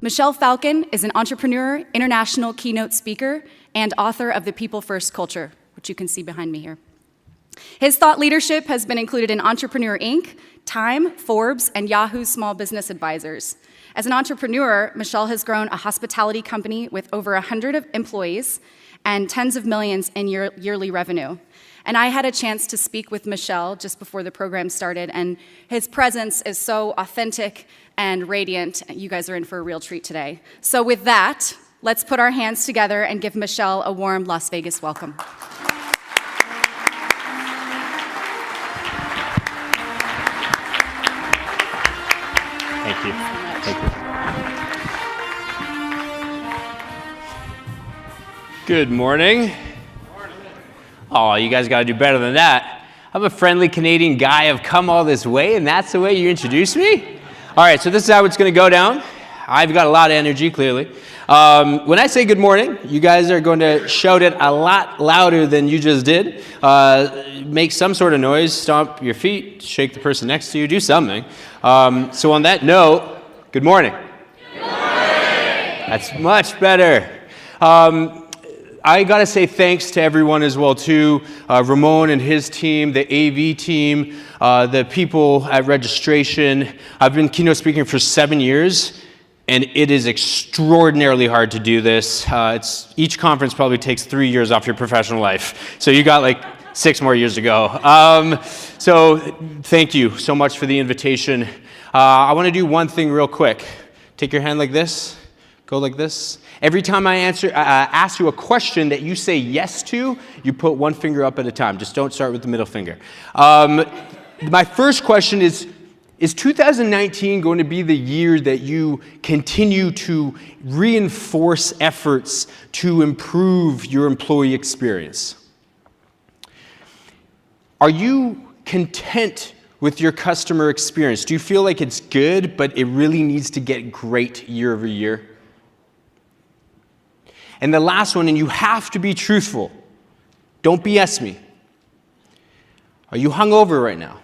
Michelle Falcon is an entrepreneur, international keynote speaker, and author of The People First Culture, which you can see behind me here. His thought leadership has been included in Entrepreneur Inc., Time, Forbes, and Yahoo's Small Business Advisors. As an entrepreneur, Michelle has grown a hospitality company with over 100 employees and tens of millions in yearly revenue. And I had a chance to speak with Michelle just before the program started, and his presence is so authentic and radiant. You guys are in for a real treat today. So with that, let's put our hands together and give Michelle a warm Las Vegas welcome. Thank you. Thank you. Good morning. Oh, you guys got to do better than that. I'm a friendly Canadian guy. I've come all this way, and that's the way you introduce me? All right, so this is how it's going to go down. I've got a lot of energy, clearly. When I say good morning, you guys are going to shout it a lot louder than you just did. Make some sort of noise, stomp your feet, shake the person next to you, do something. So on that note, good morning. Good morning. That's much better. I got to say thanks to everyone as well, too. Ramon and his team, the AV team, the people at registration. I've been keynote speaking for 7 years, and it is extraordinarily hard to do this. Each conference probably takes 3 years off your professional life. So you got like 6 more years to go. So thank you so much for the invitation. I want to do one thing real quick. Take your hand like this. Go like this. Every time I ask you a question that you say yes to, you put one finger up at a time. Just don't start with the middle finger. My first question is 2019 going to be the year that you continue to reinforce efforts to improve your employee experience? Are you content with your customer experience? Do you feel like it's good, but it really needs to get great year over year? And the last one, and you have to be truthful. Don't BS me. Are you hungover right now?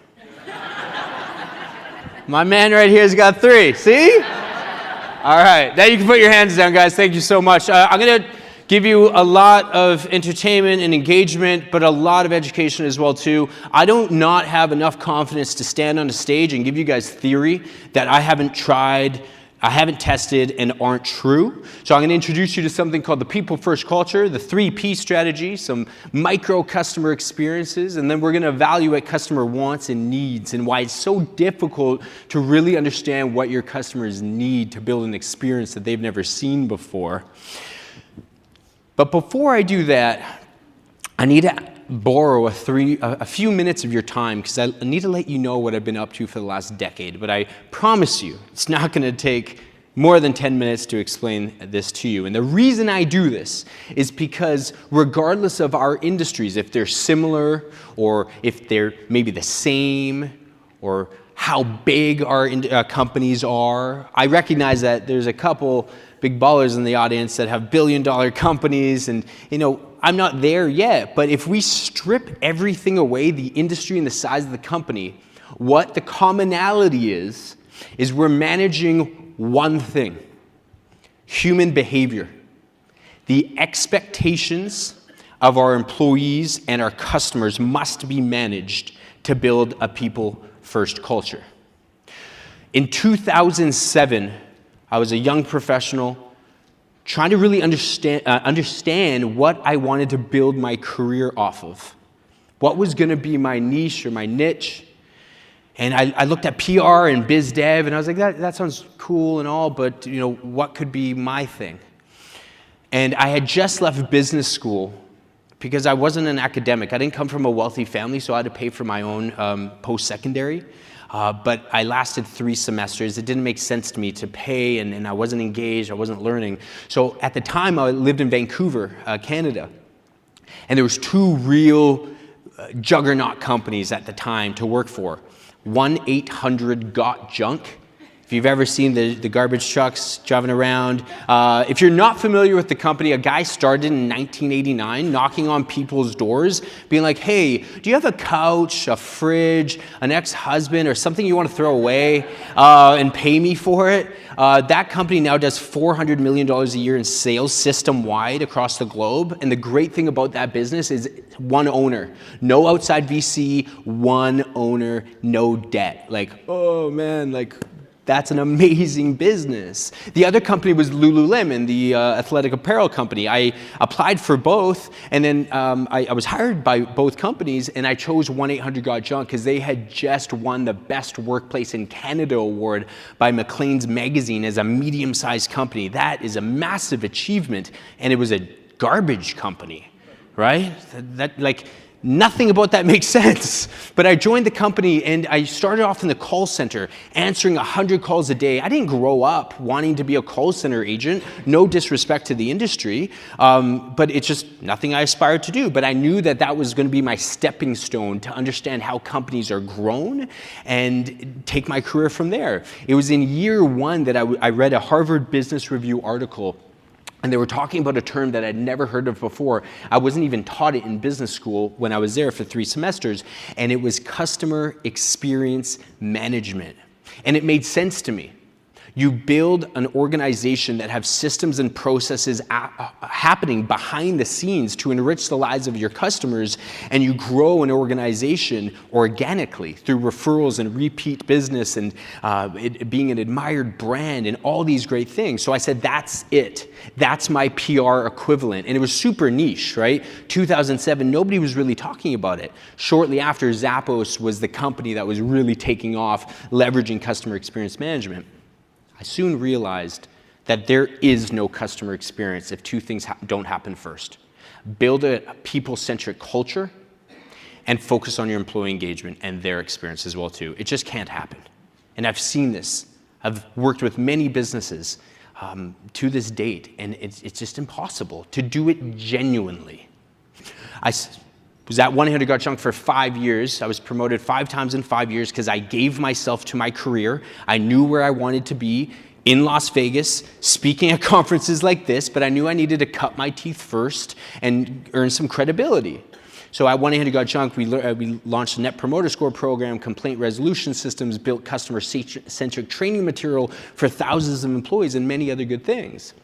My man right here has got 3. See? All right. Now you can put your hands down, guys. Thank you so much. I'm going to give you a lot of entertainment and engagement, but a lot of education as well, too. I don't not have enough confidence to stand on a stage and give you guys theory that I haven't tried, I haven't tested, and aren't true. So I'm going to introduce you to something called the People First Culture, the 3P strategy, some micro customer experiences, and then we're going to evaluate customer wants and needs and why it's so difficult to really understand what your customers need to build an experience that they've never seen before. But before I do that, I need to borrow a few minutes of your time because I need to let you know what I've been up to for the last decade. But I promise you, it's not going to take more than 10 minutes to explain this to you. And the reason I do this is because regardless of our industries, if they're similar or if they're maybe the same or how big our companies are, I recognize that there's a couple big ballers in the audience that have billion-dollar companies, and I'm not there yet, but if we strip everything away, the industry and the size of the company, what the commonality is we're managing one thing: human behavior. The expectations of our employees and our customers must be managed to build a people-first culture. In 2007, I was a young professional trying to really understand what I wanted to build my career off of. What was going to be my niche or my niche? And I looked at PR and biz dev, and I was like, that sounds cool and all, but what could be my thing? And I had just left business school because I wasn't an academic. I didn't come from a wealthy family, so I had to pay for my own post-secondary. But I lasted 3 semesters. It didn't make sense to me to pay, and I wasn't engaged, I wasn't learning. So at the time, I lived in Vancouver, Canada. And there was 2 real juggernaut companies at the time to work for. 1-800-GOT-JUNK. If you've ever seen the garbage trucks driving around, if you're not familiar with the company, a guy started in 1989 knocking on people's doors, being like, hey, do you have a couch, a fridge, an ex-husband, or something you want to throw away and pay me for it? That company now does $400 million a year in sales system-wide across the globe. And the great thing about that business is one owner. No outside VC, one owner, no debt. Like, oh man, like, that's an amazing business. The other company was Lululemon, the athletic apparel company. I applied for both, and then I was hired by both companies, and I chose 1-800-GOT-JUNK because they had just won the Best Workplace in Canada award by Maclean's magazine as a medium-sized company. That is a massive achievement, and it was a garbage company, right? Nothing about that makes sense. But I joined the company and I started off in the call center, answering 100 calls a day. I didn't grow up wanting to be a call center agent, no disrespect to the industry, but it's just nothing I aspired to do. But I knew that that was going to be my stepping stone to understand how companies are grown and take my career from there. It was in year one that I read a Harvard Business Review article. And they were talking about a term that I'd never heard of before. I wasn't even taught it in business school when I was there for 3 semesters, and it was customer experience management. And it made sense to me. You build an organization that have systems and processes happening behind the scenes to enrich the lives of your customers, and you grow an organization organically through referrals and repeat business and it being an admired brand and all these great things. So I said, that's it. That's my PR equivalent. And it was super niche, right? 2007, nobody was really talking about it. Shortly after, Zappos was the company that was really taking off, leveraging customer experience management. I soon realized that there is no customer experience if 2 things don't happen first. Build a people-centric culture and focus on your employee engagement and their experience as well too. It just can't happen. And I've seen this. I've worked with many businesses to this date, and it's just impossible to do it genuinely. I was at 1-800-GOT-JUNK for 5 years. I was promoted 5 times in 5 years because I gave myself to my career. I knew where I wanted to be in Las Vegas, speaking at conferences like this, but I knew I needed to cut my teeth first and earn some credibility. So at 1-800-GOT-JUNK, we launched a Net Promoter Score program, complaint resolution systems, built customer-centric training material for thousands of employees, and many other good things.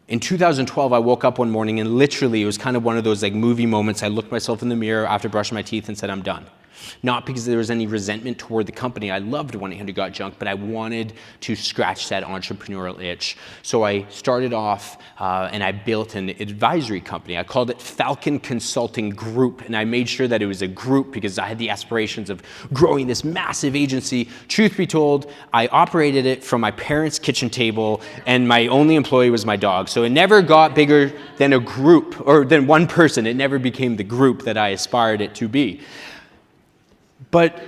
In 2012, I woke up one morning and literally it was kind of one of those like movie moments. I looked myself in the mirror after brushing my teeth and said, I'm done. Not because there was any resentment toward the company. I loved 1-800-GOT-JUNK, but I wanted to scratch that entrepreneurial itch. So I started off and I built an advisory company. I called it Falcon Consulting Group, and I made sure that it was a group because I had the aspirations of growing this massive agency. Truth be told, I operated it from my parents' kitchen table, and my only employee was my dog. So it never got bigger than a group or than one person. It never became the group that I aspired it to be. But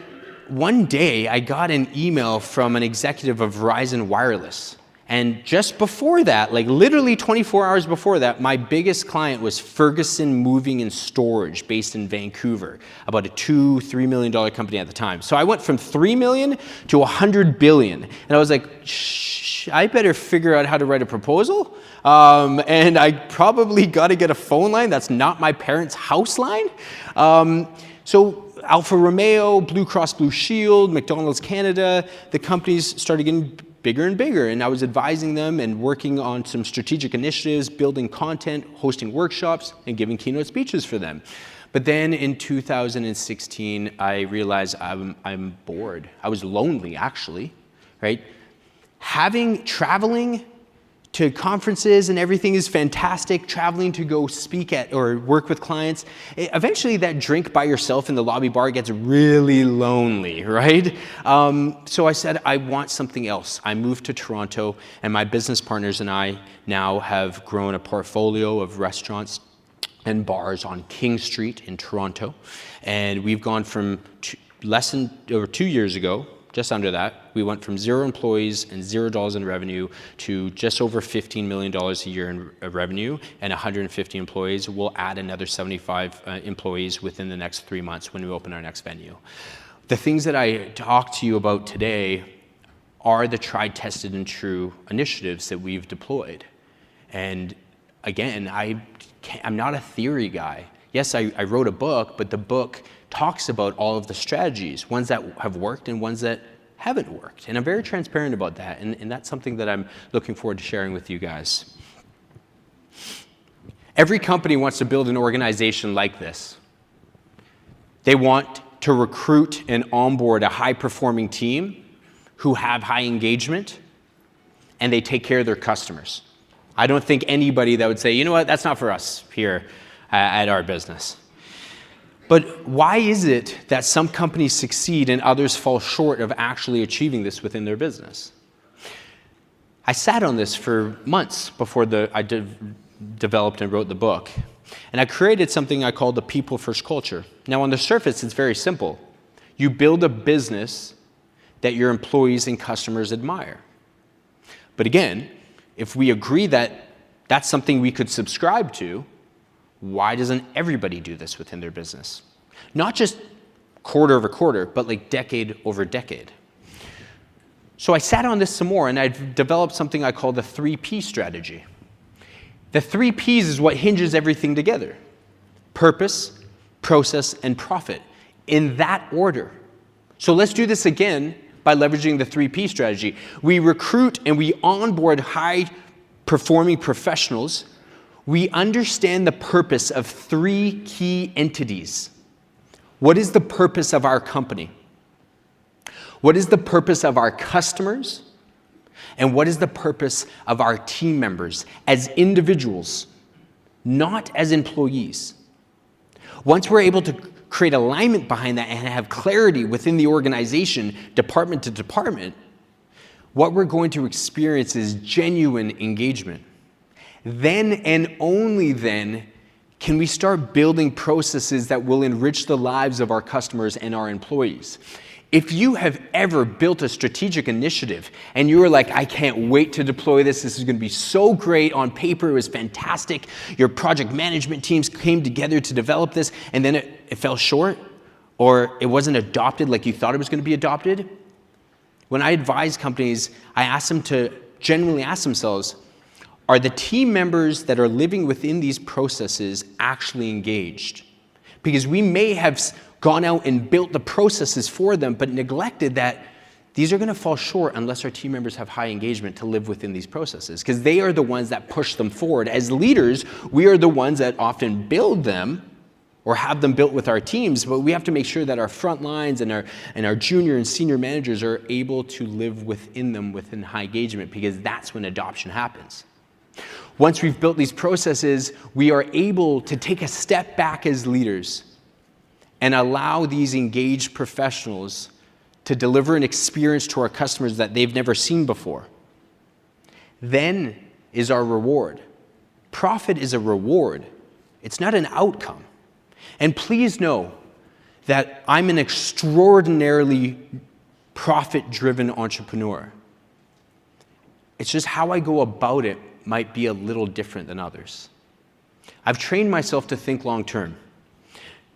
one day I got an email from an executive of Verizon Wireless. And just before that, like literally 24 hours before that, my biggest client was Ferguson Moving and Storage based in Vancouver, about a $2-3 million company at the time. So I went from 3 million to 100 billion. And I was like, I better figure out how to write a proposal. And I probably got to get a phone line that's not my parents' house line. So Alfa Romeo, Blue Cross Blue Shield, McDonald's Canada, the companies started getting bigger and bigger, and I was advising them and working on some strategic initiatives, building content, hosting workshops, and giving keynote speeches for them. But then in 2016, I realized I'm bored. I was lonely, actually, right? Traveling to conferences and everything is fantastic, traveling to go speak at or work with clients. Eventually that drink by yourself in the lobby bar gets really lonely, right? So I said, I want something else. I moved to Toronto, and my business partners and I now have grown a portfolio of restaurants and bars on King Street in Toronto. And we've gone from over 2 years ago, just under that, we went from 0 employees and $0 in revenue to just over $15 million a year in revenue and 150 employees. We'll add another 75 employees within the next 3 months when we open our next venue. The things that I talked to you about today are the tried, tested, and true initiatives that we've deployed. And again, I'm not a theory guy. Yes, I wrote a book, but the book talks about all of the strategies, ones that have worked and ones that haven't worked. And I'm very transparent about that, and that's something that I'm looking forward to sharing with you guys. Every company wants to build an organization like this. They want to recruit and onboard a high-performing team who have high engagement, and they take care of their customers. I don't think anybody that would say, you know what, that's not for us here at our business. But why is it that some companies succeed and others fall short of actually achieving this within their business? I sat on this for months before I developed and wrote the book. And I created something I call the people-first culture. Now, on the surface, it's very simple. You build a business that your employees and customers admire. But again, if we agree that that's something we could subscribe to, why doesn't everybody do this within their business? Not just quarter over quarter, but like decade over decade. So I sat on this some more, and I've developed something I call the 3P strategy. The 3 Ps is what hinges everything together: purpose, process, and profit, in that order. So let's do this again by leveraging the 3P strategy. We recruit and we onboard high-performing professionals. We understand the purpose of 3 key entities. What is the purpose of our company? What is the purpose of our customers? And what is the purpose of our team members as individuals, not as employees? Once we're able to create alignment behind that and have clarity within the organization, department to department, what we're going to experience is genuine engagement. Then and only then can we start building processes that will enrich the lives of our customers and our employees. If you have ever built a strategic initiative and you were like, I can't wait to deploy this, this is going to be so great, on paper it was fantastic, your project management teams came together to develop this, and then it fell short, or it wasn't adopted like you thought it was going to be adopted, when I advise companies, I ask them to genuinely ask themselves, are the team members that are living within these processes actually engaged? Because we may have gone out and built the processes for them, but neglected that these are going to fall short unless our team members have high engagement to live within these processes, because they are the ones that push them forward. As leaders, we are the ones that often build them or have them built with our teams, but we have to make sure that our front lines and our junior and senior managers are able to live within them within high engagement, because that's when adoption happens. Once we've built these processes, we are able to take a step back as leaders and allow these engaged professionals to deliver an experience to our customers that they've never seen before. Then is our reward. Profit is a reward. It's not an outcome. And please know that I'm an extraordinarily profit-driven entrepreneur. It's just how I go about it might be a little different than others. I've trained myself to think long-term,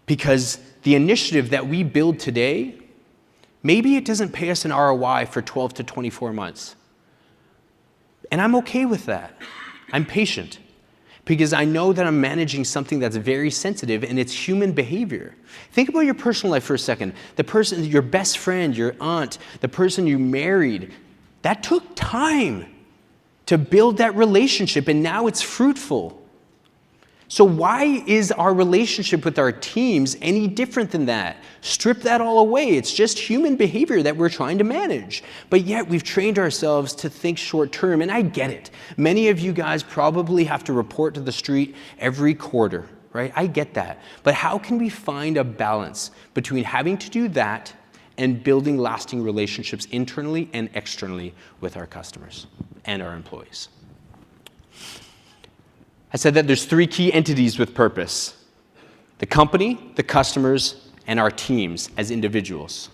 because the initiative that we build today, maybe it doesn't pay us an ROI for 12 to 24 months. And I'm okay with that. I'm patient, because I know that I'm managing something that's very sensitive, and it's human behavior. Think about your personal life for a second. The person, your best friend, your aunt, the person you married, that took time to build that relationship, and now it's fruitful. So why is our relationship with our teams any different than that? Strip that all away. It's just human behavior that we're trying to manage. But yet we've trained ourselves to think short term, and I get it. Many of you guys probably have to report to the street every quarter, right? I get that. But how can we find a balance between having to do that and building lasting relationships internally and externally with our customers and our employees? I said that there's 3 key entities with purpose: the company, the customers, and our teams as individuals.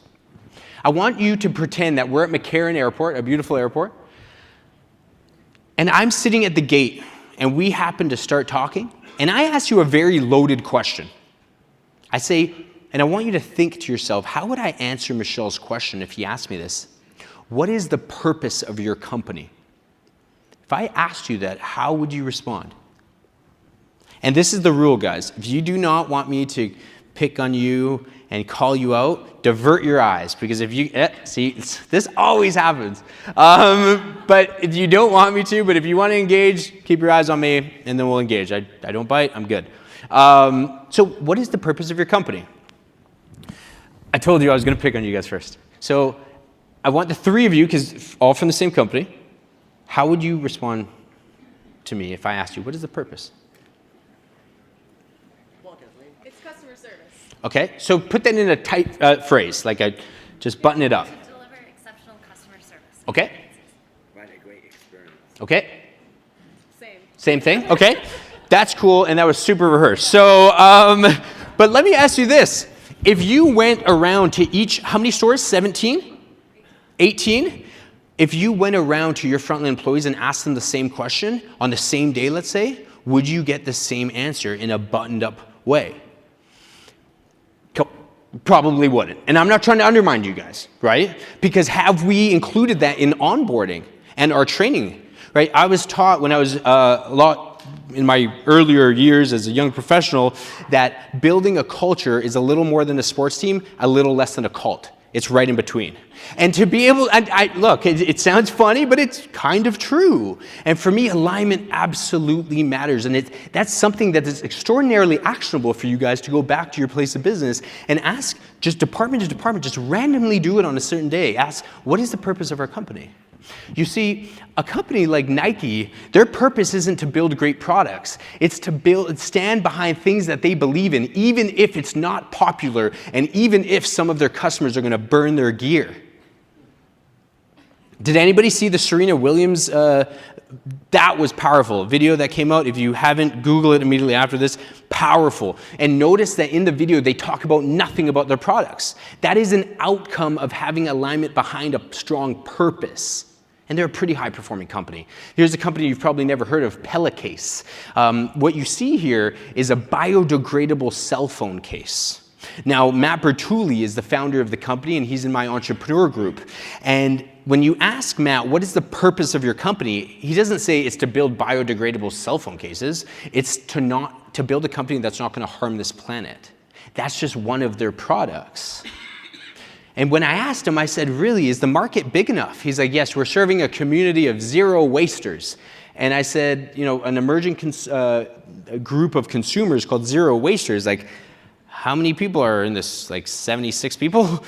I want you to pretend that we're at McCarran Airport, a beautiful airport, and I'm sitting at the gate, and we happen to start talking, and I ask you a very loaded question. I say, and I want you to think to yourself, how would I answer Michelle's question if he asked me this? What is the purpose of your company? If I asked you that, how would you respond? And this is the rule, guys. If you do not want me to pick on you and call you out, divert your eyes, because if you, see, this always happens. But if you don't want me to, but if you want to engage, keep your eyes on me, and then we'll engage. I don't bite, I'm good. So what is the purpose of your company? I told you I was going to pick on you guys first. So I want the three of you, because all from the same company, how would you respond to me if I asked you, what is the purpose? It's customer service. Okay, so put that in a tight phrase, like just button it up. To deliver exceptional customer service. Okay. Provide a great experience. Okay. Same. Same thing? Okay. That's cool, and that was super rehearsed. So, but let me ask you this. If you went around to each, how many stores? 17? 18? If you went around to your frontline employees and asked them the same question on the same day, let's say, would you get the same answer in a buttoned up way? Probably wouldn't. And I'm not trying to undermine you guys, right? Because have we included that in onboarding and our training, right? I was taught when I was a lot in my earlier years as a young professional that building a culture is a little more than a sports team, a little less than a cult. It's right in between. And to be able, look, it sounds funny, but it's kind of true. And for me, alignment absolutely matters. And that's something that is extraordinarily actionable for you guys to go back to your place of business and ask, just department to department, just randomly do it on a certain day. Ask, what is the purpose of our company? You see, a company like Nike, their purpose isn't to build great products. It's to stand behind things that they believe in, even if it's not popular, and even if some of their customers are going to burn their gear. Did anybody see the Serena Williams? That was powerful. A video that came out. If you haven't, Google it immediately after this. Powerful. And notice that in the video, they talk about nothing about their products. That is an outcome of having alignment behind a strong purpose. And they're a pretty high-performing company. Here's a company you've probably never heard of, Pellicase. What you see here is a biodegradable cell phone case. Now, Matt Bertulli is the founder of the company, and he's in my entrepreneur group. And when you ask Matt, what is the purpose of your company? He doesn't say it's to build biodegradable cell phone cases. It's to build a company that's not going to harm this planet. That's just one of their products. And when I asked him, I said, really, is the market big enough? He's like, yes, we're serving a community of zero wasters. And I said, you know, an emerging group of consumers called zero wasters, like, how many people are in this, like 76 people?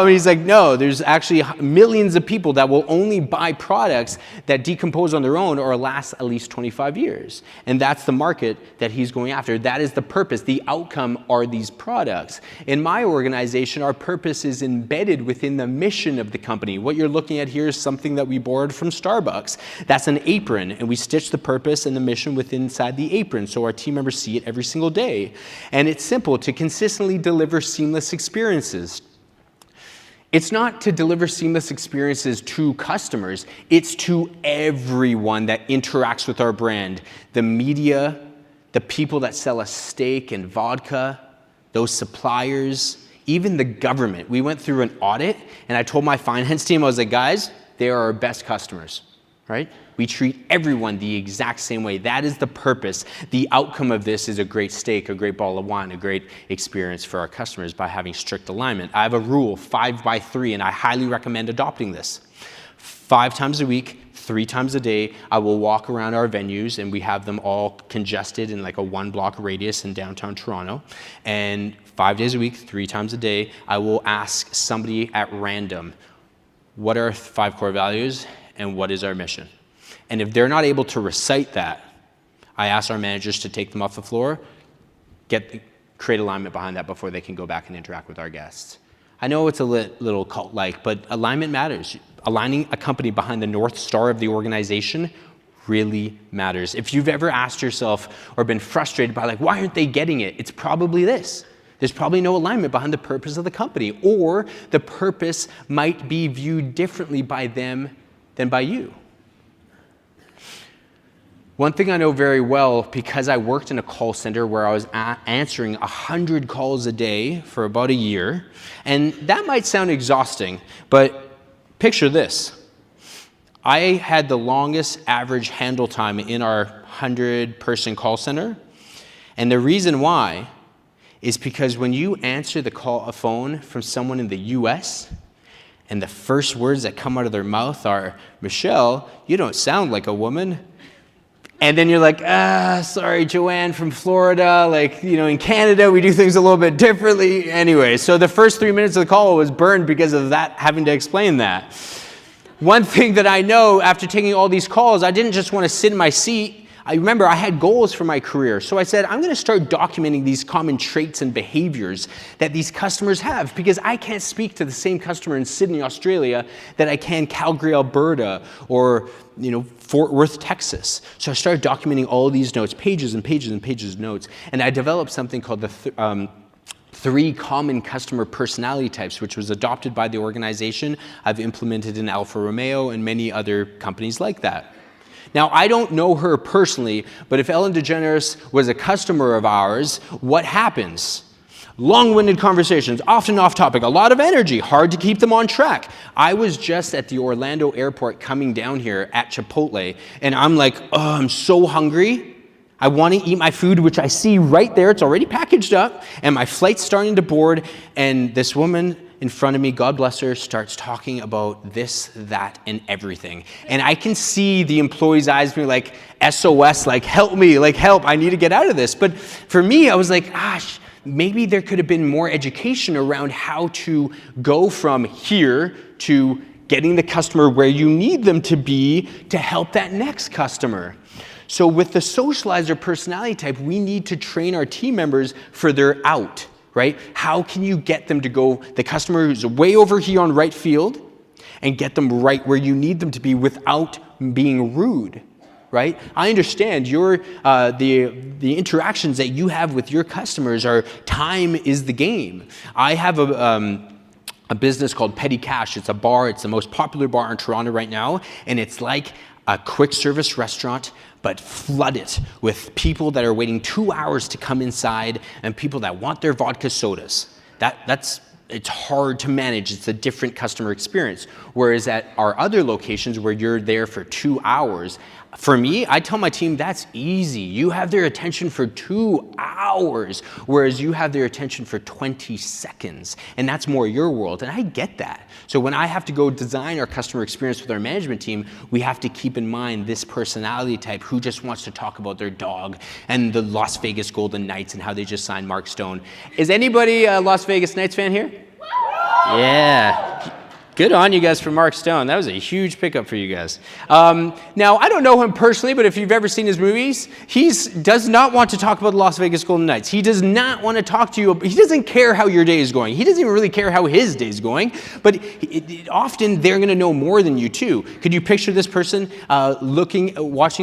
He's like, no, there's actually millions of people that will only buy products that decompose on their own or last at least 25 years. And that's the market that he's going after. That is the purpose. The outcome are these products. In my organization, our purpose is embedded within the mission of the company. What you're looking at here is something that we borrowed from Starbucks. That's an apron, and we stitch the purpose and the mission within inside the apron so our team members see it every single day. And it's simple to consistently deliver seamless experiences. It's not to deliver seamless experiences to customers, it's to everyone that interacts with our brand. The media, the people that sell us steak and vodka, those suppliers, even the government. We went through an audit, and I told my finance team, I was like, guys, they are our best customers, right? We treat everyone the exact same way. That is the purpose. The outcome of this is a great steak, a great bottle of wine, a great experience for our customers by having strict alignment. I have a rule, 5x3, and I highly recommend adopting this. 5 times a week, 3 times a day, I will walk around our venues, and we have them all congested in like a 1-block radius in downtown Toronto. And 5 days a week, 3 times a day, I will ask somebody at random, what are our 5 core values and what is our mission? And if they're not able to recite that, I ask our managers to take them off the floor, create alignment behind that before they can go back and interact with our guests. I know it's a little cult-like, but alignment matters. Aligning a company behind the North Star of the organization really matters. If you've ever asked yourself or been frustrated by like, why aren't they getting it? It's probably this. There's probably no alignment behind the purpose of the company, or the purpose might be viewed differently by them than by you. One thing I know very well, because I worked in a call center where I was answering 100 calls a day for about a year, and that might sound exhausting, but picture this. I had the longest average handle time in our 100-person call center. And the reason why is because when you answer a phone from someone in the US, and the first words that come out of their mouth are, "Michelle, you don't sound like a woman." And then you're like, sorry, Joanne from Florida. Like, in Canada, we do things a little bit differently. Anyway, so the first 3 minutes of the call was burned because of that, having to explain that. One thing that I know after taking all these calls, I didn't just want to sit in my seat. I remember I had goals for my career. So I said, I'm going to start documenting these common traits and behaviors that these customers have, because I can't speak to the same customer in Sydney, Australia that I can Calgary, Alberta, or Fort Worth, Texas. So I started documenting all these notes, pages and pages and pages of notes. And I developed something called the 3 common customer personality types, which was adopted by the organization. I've implemented in Alfa Romeo and many other companies like that. Now, I don't know her personally, but if Ellen DeGeneres was a customer of ours, what happens? Long-winded conversations, often off topic, a lot of energy, hard to keep them on track. I was just at the Orlando airport coming down here at Chipotle, and I'm like, oh, I'm so hungry. I want to eat my food, which I see right there. It's already packaged up, and my flight's starting to board, and this woman in front of me, God bless her, starts talking about this, that, and everything. And I can see the employee's eyes being like, SOS, like, help me, like, help, I need to get out of this. But for me, I was like, gosh, maybe there could have been more education around how to go from here to getting the customer where you need them to be to help that next customer. So with the socializer personality type, we need to train our team members for their out. Right? How can you get them to go, the customer who's way over here on right field, and get them right where you need them to be without being rude, right? I understand the interactions that you have with your customers are, time is the game. I have a business called Petty Cash. It's a bar. It's the most popular bar in Toronto right now, and it's like a quick service restaurant, but flood it with people that are waiting 2 hours to come inside and people that want their vodka sodas. It's hard to manage. It's a different customer experience. Whereas at our other locations where you're there for 2 hours, for me, I tell my team that's easy. You have their attention for 2 hours, whereas you have their attention for 20 seconds. And that's more your world. And I get that. So when I have to go design our customer experience with our management team, we have to keep in mind this personality type who just wants to talk about their dog and the Las Vegas Golden Knights and how they just signed Mark Stone. Is anybody a Las Vegas Knights fan here? Yeah. Good on you guys for Mark Stone. That was a huge pickup for you guys. Now, I don't know him personally, but if you've ever seen his movies, he does not want to talk about the Las Vegas Golden Knights. He does not want to talk to you. He doesn't care how your day is going. He doesn't even really care how his day is going. But often, they're going to know more than you, too. Could you picture this person watching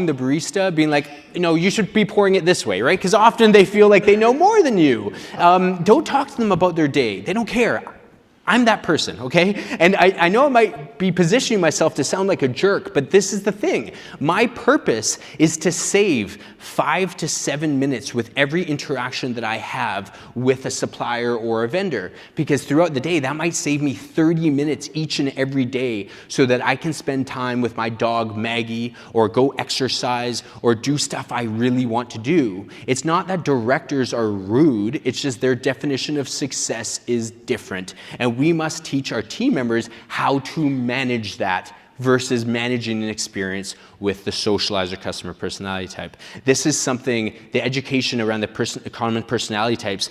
the barista, being like, you should be pouring it this way, right? Because often they feel like they know more than you. Don't talk to them about their day. They don't care. I'm that person, okay? And I know I might be positioning myself to sound like a jerk, but this is the thing. My purpose is to save 5 to 7 minutes with every interaction that I have with a supplier or a vendor. Because throughout the day, that might save me 30 minutes each and every day so that I can spend time with my dog, Maggie, or go exercise or do stuff I really want to do. It's not that directors are rude, it's just their definition of success is different. And we must teach our team members how to manage that versus managing an experience with the socializer customer personality type. This is something, the education around the common personality types,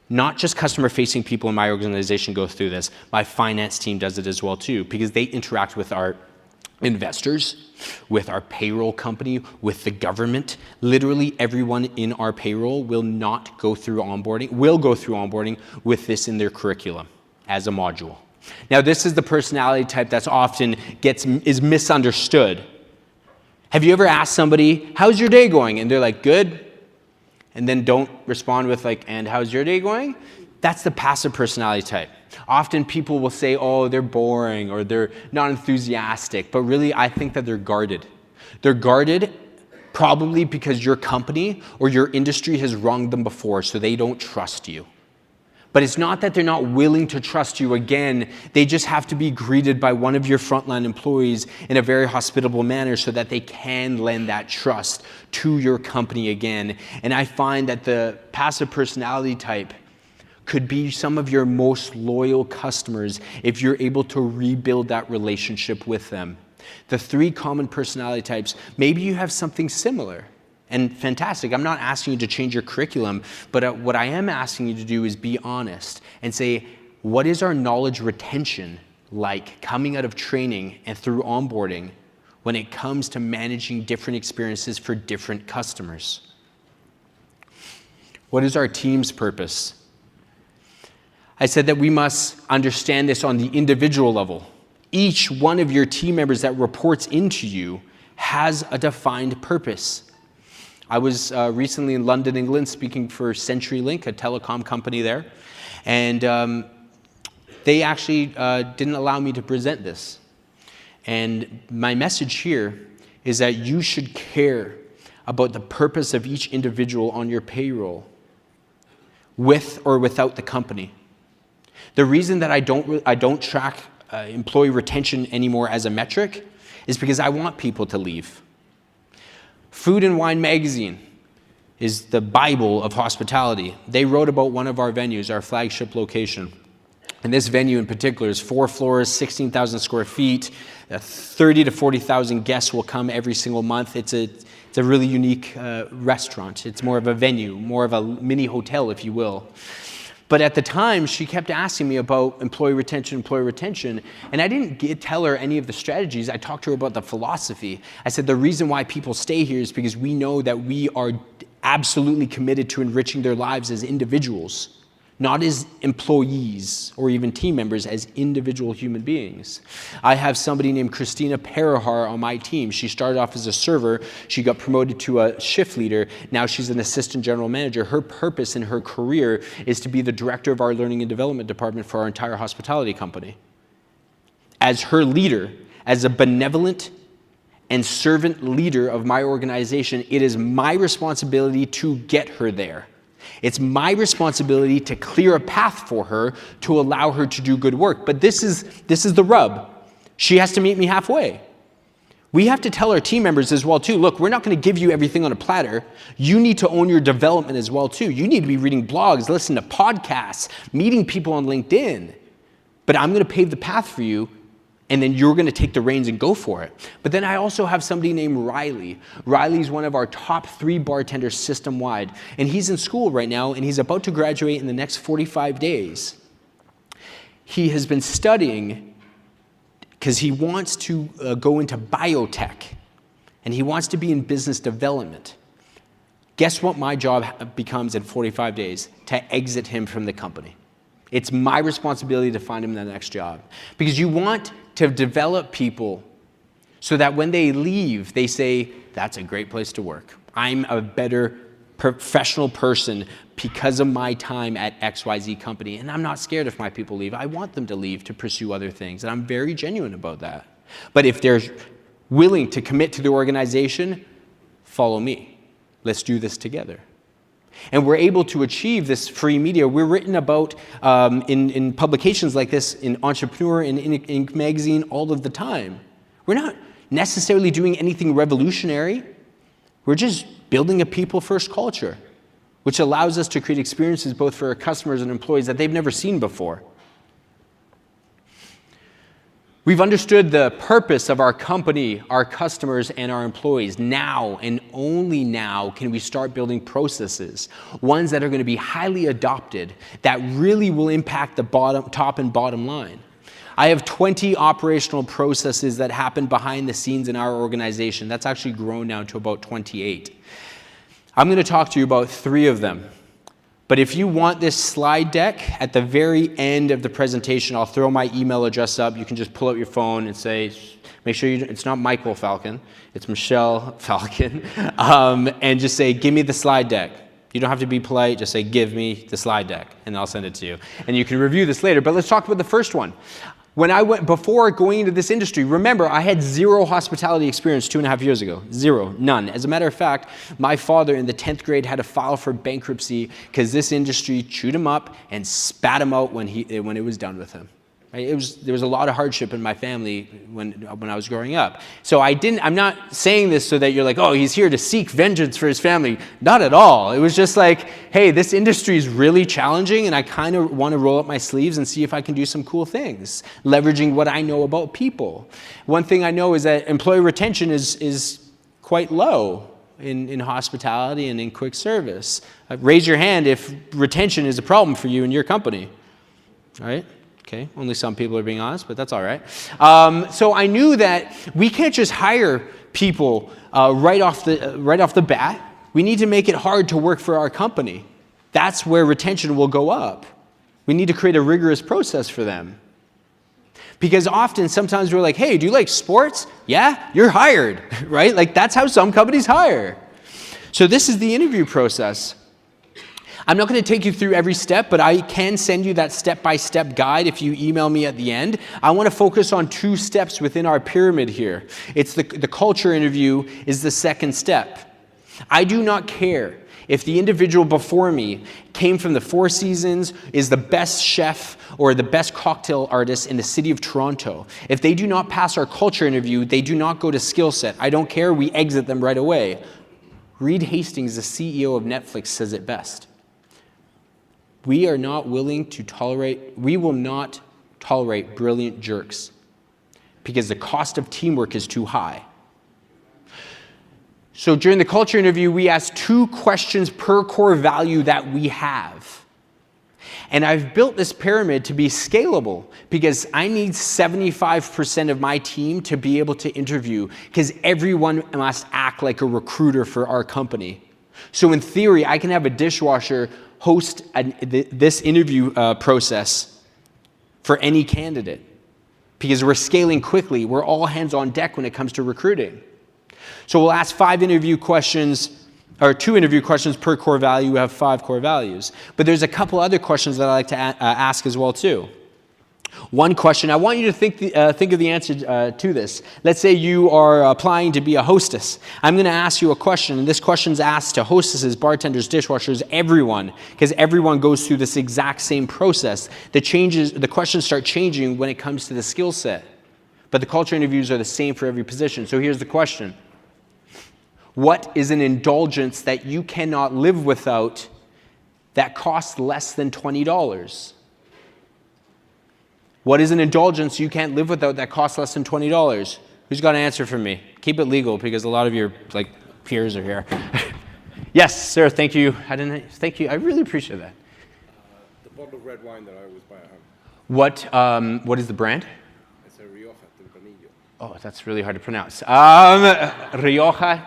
not just customer-facing people in my organization go through this. My finance team does it as well too, because they interact with our investors, with our payroll company, with the government. Literally everyone in our payroll will go through onboarding with this in their curriculum as a module. Now, this is the personality type that's often is misunderstood. Have you ever asked somebody, how's your day going? And they're like, good. And then don't respond with like, and how's your day going? That's the passive personality type. Often people will say, oh, they're boring or they're not enthusiastic. But really, I think that they're guarded. They're guarded probably because your company or your industry has wronged them before, so they don't trust you. But it's not that they're not willing to trust you again. They just have to be greeted by one of your frontline employees in a very hospitable manner so that they can lend that trust to your company again. And I find that the passive personality type could be some of your most loyal customers if you're able to rebuild that relationship with them. The 3 common personality types, maybe you have something similar. And fantastic, I'm not asking you to change your curriculum, but what I am asking you to do is be honest and say, what is our knowledge retention like coming out of training and through onboarding when it comes to managing different experiences for different customers? What is our team's purpose? I said that we must understand this on the individual level. Each one of your team members that reports into you has a defined purpose. I was recently in London, England, speaking for CenturyLink, a telecom company there, and they actually didn't allow me to present this. And my message here is that you should care about the purpose of each individual on your payroll, with or without the company. The reason that I don't track employee retention anymore as a metric is because I want people to leave. Food and Wine magazine is the Bible of hospitality. They wrote about one of our venues, our flagship location. And this venue in particular is 4 floors, 16,000 square feet, 30 to 40,000 guests will come every single month. It's a really unique restaurant. It's more of a venue, more of a mini hotel, if you will. But at the time, she kept asking me about employee retention, and I didn't tell her any of the strategies. I talked to her about the philosophy. I said the reason why people stay here is because we know that we are absolutely committed to enriching their lives as individuals, not as employees or even team members, as individual human beings. I have somebody named Christina Perahar on my team. She started off as a server. She got promoted to a shift leader. Now she's an assistant general manager. Her purpose in her career is to be the director of our learning and development department for our entire hospitality company. As her leader, as a benevolent and servant leader of my organization, it is my responsibility to get her there. It's my responsibility to clear a path for her to allow her to do good work. But this is the rub. She has to meet me halfway. We have to tell our team members as well too, look, we're not going to give you everything on a platter. You need to own your development as well too. You need to be reading blogs, listening to podcasts, meeting people on LinkedIn. But I'm going to pave the path for you, and then you're going to take the reins and go for it. But then I also have somebody named Riley. Riley's one of our top 3 bartenders system-wide. And he's in school right now, and he's about to graduate in the next 45 days. He has been studying because he wants to go into biotech, and he wants to be in business development. Guess what my job becomes in 45 days? To exit him from the company. It's my responsibility to find him the next job. Because you want to develop people so that when they leave, they say, that's a great place to work. I'm a better professional person because of my time at XYZ company. And I'm not scared if my people leave. I want them to leave to pursue other things. And I'm very genuine about that. But if they're willing to commit to the organization, follow me. Let's do this together. And we're able to achieve this free media. We're written about in publications like this, in Entrepreneur, in Inc. magazine, all of the time. We're not necessarily doing anything revolutionary. We're just building a people-first culture, which allows us to create experiences both for our customers and employees that they've never seen before. We've understood the purpose of our company, our customers, and our employees. Now, and only now, can we start building processes, ones that are going to be highly adopted, that really will impact the top and bottom line. I have 20 operational processes that happen behind the scenes in our organization. That's actually grown now to about 28. I'm going to talk to you about 3 of them. But if you want this slide deck, at the very end of the presentation, I'll throw my email address up. You can just pull out your phone and say, make sure it's not Michael Falcon, it's Michelle Falcon, and just say, give me the slide deck. You don't have to be polite, just say, give me the slide deck, and I'll send it to you. And you can review this later, but let's talk about the first one. Before going into this industry, remember, I had zero hospitality experience 2.5 years ago. Zero, none. As a matter of fact, my father in the 10th grade had to file for bankruptcy because this industry chewed him up and spat him out when it was done with him. Right? There was a lot of hardship in my family when I was growing up. So I'm not saying this so that you're like, oh, he's here to seek vengeance for his family. Not at all. It was just like, hey, this industry is really challenging and I kind of want to roll up my sleeves and see if I can do some cool things, leveraging what I know about people. One thing I know is that employee retention is quite low in hospitality and in quick service. Raise your hand if retention is a problem for you in your company, right? Okay, only some people are being honest, but that's all right. So I knew that we can't just hire people right off the bat. We need to make it hard to work for our company. That's where retention will go up. We need to create a rigorous process for them. Because sometimes we're like, hey, do you like sports? Yeah, you're hired, right? Like that's how some companies hire. So this is the interview process. I'm not going to take you through every step, but I can send you that step-by-step guide if you email me at the end. I want to focus on 2 steps within our pyramid here. It's the culture interview is the second step. I do not care if the individual before me came from the Four Seasons, is the best chef or the best cocktail artist in the city of Toronto. If they do not pass our culture interview, they do not go to skill set. I don't care. We exit them right away. Reed Hastings, the CEO of Netflix, says it best. We will not tolerate brilliant jerks because the cost of teamwork is too high. So during the culture interview, we ask 2 questions per core value that we have. And I've built this pyramid to be scalable because I need 75% of my team to be able to interview because everyone must act like a recruiter for our company. So in theory, I can have a dishwasher host this interview process for any candidate because we're scaling quickly. We're all hands on deck when it comes to recruiting. So we'll ask 2 interview questions per core value. We have 5 core values. But there's a couple other questions that I like to ask as well too. One question, I want you to think of the answer to this. Let's say you are applying to be a hostess. I'm going to ask you a question, and this question's asked to hostesses, bartenders, dishwashers, everyone, because everyone goes through this exact same process. The questions start changing when it comes to the skill set, but the culture interviews are the same for every position. So here's the question. What is an indulgence that you cannot live without that costs less than $20? What is an indulgence you can't live without that costs less than $20? Who's got an answer for me? Keep it legal because a lot of your peers are here. Yes, sir. Thank you. Thank you. I really appreciate that. The bottle of red wine that I always buy at home. What is the brand? It's a Rioja Tempranillo. Oh, that's really hard to pronounce. Rioja.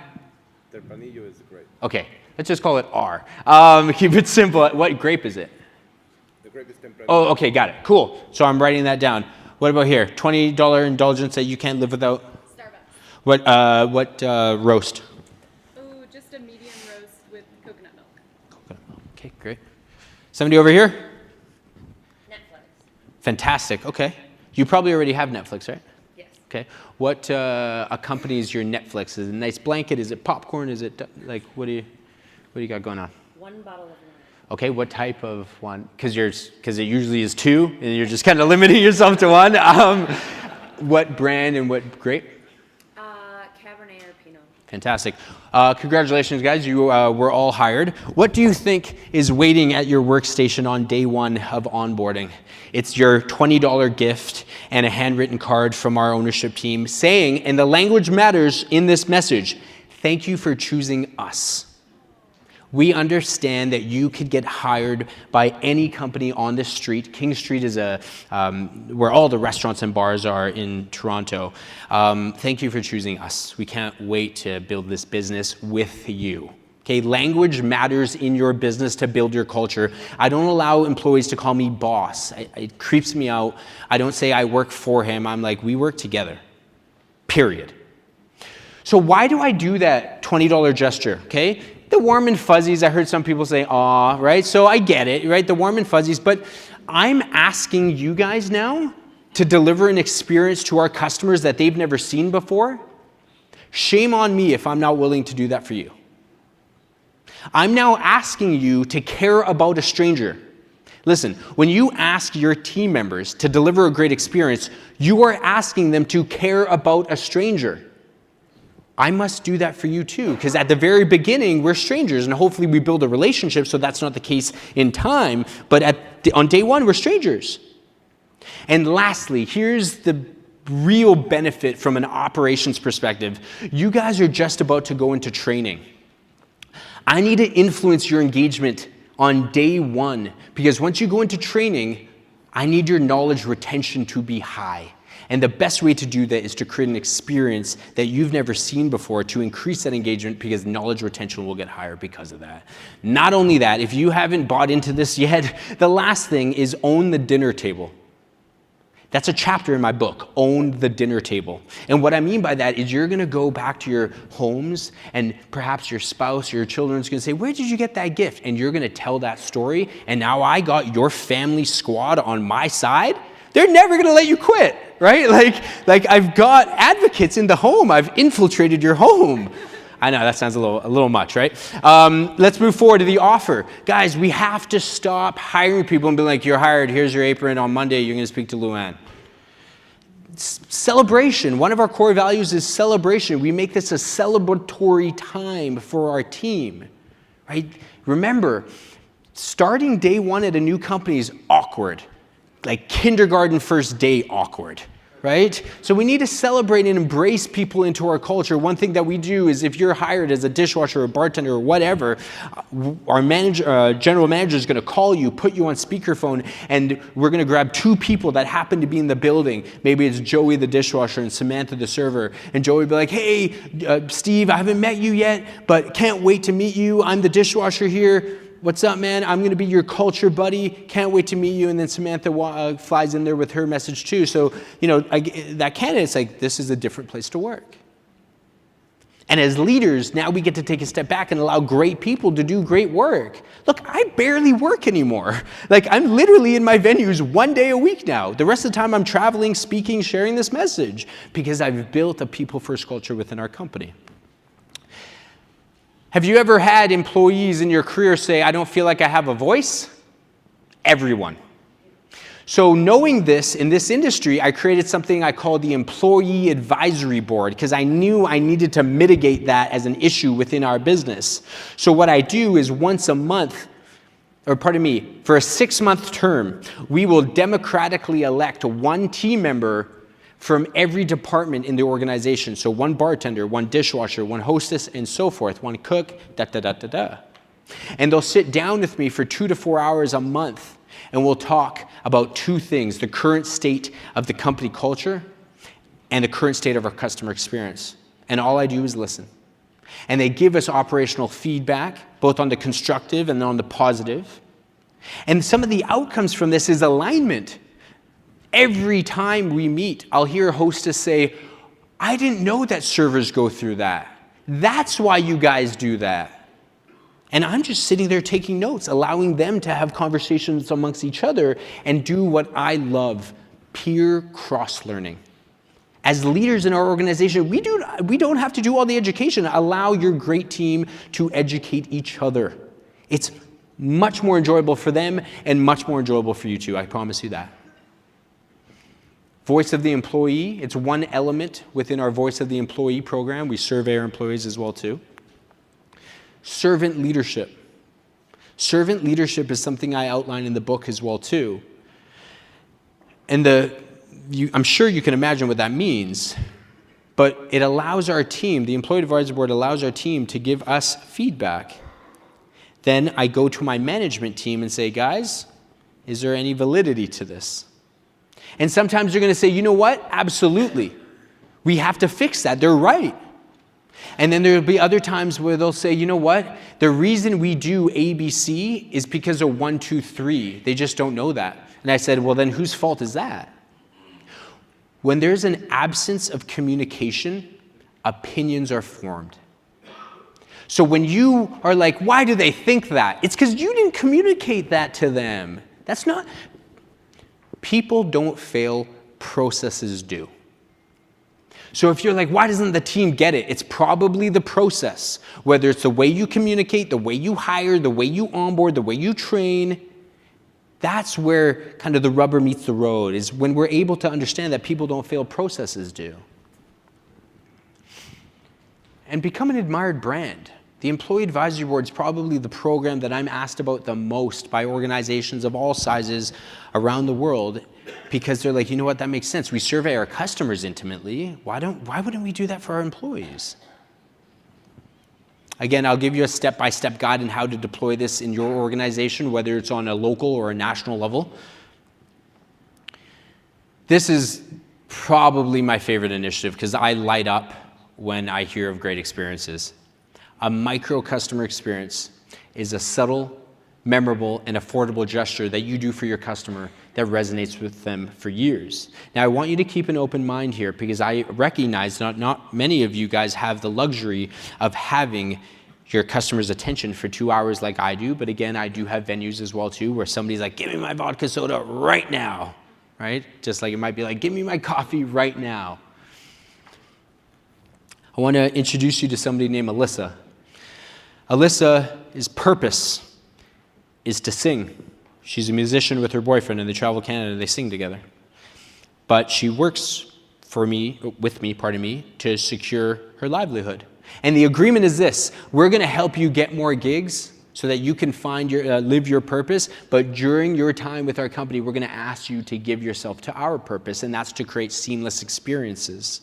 Tempranillo is great. Okay, let's just call it R. Keep it simple. What grape is it? The grape is Tempranillo. Oh, okay, got it. Cool. So I'm writing that down. What about here? $20 indulgence that you can't live without? Starbucks. What roast? Oh, just a medium roast with coconut milk. Coconut milk. Okay, great. Somebody over here? Netflix. Fantastic. Okay. You probably already have Netflix, right? Yes. Okay. What accompanies your Netflix? Is it a nice blanket? Is it popcorn? Is it what do you got going on? 1 bottle of wine. Okay, what type of one? Because it usually is 2, and you're just kind of limiting yourself to 1. What brand and what grape? Cabernet or Pinot. Fantastic. Congratulations, guys. You were all hired. What do you think is waiting at your workstation on day 1 of onboarding? It's your $20 gift and a handwritten card from our ownership team saying, and the language matters in this message, thank you for choosing us. We understand that you could get hired by any company on this street. King Street is where all the restaurants and bars are in Toronto. Thank you for choosing us. We can't wait to build this business with you. Okay, language matters in your business to build your culture. I don't allow employees to call me boss. It creeps me out. I don't say I work for him. I'm like, we work together, period. So why do I do that $20 gesture, okay? The warm and fuzzies, I heard some people say, aw, right? So I get it, right? The warm and fuzzies, but I'm asking you guys now, to deliver an experience to our customers that they've never seen before, shame on me if I'm not willing to do that for you. I'm now asking you to care about a stranger. Listen, when you ask your team members to deliver a great experience, you are asking them to care about a stranger. I must do that for you too, because at the very beginning, we're strangers, and hopefully we build a relationship, so that's not the case in time, but on day one, we're strangers. And lastly, here's the real benefit from an operations perspective. You guys are just about to go into training. I need to influence your engagement on day one, because once you go into training, I need your knowledge retention to be high. And the best way to do that is to create an experience that you've never seen before to increase that engagement, because knowledge retention will get higher because of that. Not only that, if you haven't bought into this yet, the last thing is own the dinner table. That's a chapter in my book, Own the Dinner Table. And what I mean by that is you're gonna go back to your homes, and perhaps your spouse or your children's gonna say, where did you get that gift? And you're gonna tell that story, and now I got your family squad on my side. They're never gonna let you quit, right? Like I've got advocates in the home. I've infiltrated your home. I know, that sounds a little much, right? Let's move forward to the offer. Guys, we have to stop hiring people and be like, you're hired, here's your apron, on Monday you're gonna speak to Luann. Celebration, one of our core values is celebration. We make this a celebratory time for our team, right? Remember, starting day one at a new company is awkward, like kindergarten first day awkward. Right? So we need to celebrate and embrace people into our culture. One thing that we do is if you're hired as a dishwasher or bartender or whatever, our general manager is going to call you, put you on speakerphone, and we're going to grab two people that happen to be in the building. Maybe it's Joey the dishwasher and Samantha the server. And Joey will be like, hey, Steve, I haven't met you yet, but can't wait to meet you. I'm the dishwasher here. What's up, man? I'm going to be your culture buddy. Can't wait to meet you. And then Samantha flies in there with her message too. So, that candidate's like, this is a different place to work. And as leaders, now we get to take a step back and allow great people to do great work. Look, I barely work anymore. Like, I'm literally in my venues 1 day a week now. The rest of the time I'm traveling, speaking, sharing this message, because I've built a people-first culture within our company. Have you ever had employees in your career say, I don't feel like I have a voice? Everyone. So knowing this, in this industry, I created something I call the Employee Advisory Board, because I knew I needed to mitigate that as an issue within our business. So what I do is once a month, for a 6-month term, we will democratically elect one team member from every department in the organization. So one bartender, one dishwasher, one hostess, and so forth, one cook, da-da-da-da-da. And they'll sit down with me for 2 to 4 hours a month, and we'll talk about two things: the current state of the company culture and the current state of our customer experience. And all I do is listen. And they give us operational feedback, both on the constructive and on the positive. And some of the outcomes from this is alignment. Every time we meet, I'll hear a hostess say, I didn't know that servers go through that. That's why you guys do that. And I'm just sitting there taking notes, allowing them to have conversations amongst each other and do what I love, peer cross-learning. As leaders in our organization, we don't have to do all the education. Allow your great team to educate each other. It's much more enjoyable for them and much more enjoyable for you too, I promise you that. Voice of the employee, it's one element within our Voice of the Employee program. We survey our employees as well too. Servant leadership. Servant leadership is something I outline in the book as well too. And I'm sure you can imagine what that means, but it allows our team, the Employee Advisory Board allows our team to give us feedback. Then I go to my management team and say, guys, is there any validity to this? And sometimes they're going to say, you know what? Absolutely. We have to fix that. They're right. And then there'll be other times where they'll say, you know what? The reason we do ABC is because of 1, 2, 3. They just don't know that. And I said, well, then whose fault is that? When there's an absence of communication, opinions are formed. So when you are like, why do they think that? It's because you didn't communicate that to them. That's not... People don't fail processes do. So if you're like, why doesn't the team get it? It's probably the process. Whether it's the way you communicate, the way you hire, the way you onboard, the way you train, that's where kind of the rubber meets the road, is when we're able to understand that people don't fail, processes do. And become an admired brand. The Employee Advisory Board is probably the program that I'm asked about the most by organizations of all sizes around the world, because they're like, you know what, that makes sense. We survey our customers intimately. Why wouldn't we do that for our employees? Again, I'll give you a step-by-step guide on how to deploy this in your organization, whether it's on a local or a national level. This is probably my favorite initiative because I light up when I hear of great experiences. A micro customer experience is a subtle, memorable, and affordable gesture that you do for your customer that resonates with them for years. Now, I want you to keep an open mind here because I recognize not many of you guys have the luxury of having your customer's attention for 2 hours like I do, but again, I do have venues as well too where somebody's like, give me my vodka soda right now, right? Just like it might be like, give me my coffee right now. I want to introduce you to somebody named Alyssa. Alyssa's purpose is to sing. She's a musician with her boyfriend, and they travel Canada, they sing together. But she works with me, to secure her livelihood. And the agreement is this: we're going to help you get more gigs so that you can find live your purpose, but during your time with our company, we're going to ask you to give yourself to our purpose, and that's to create seamless experiences.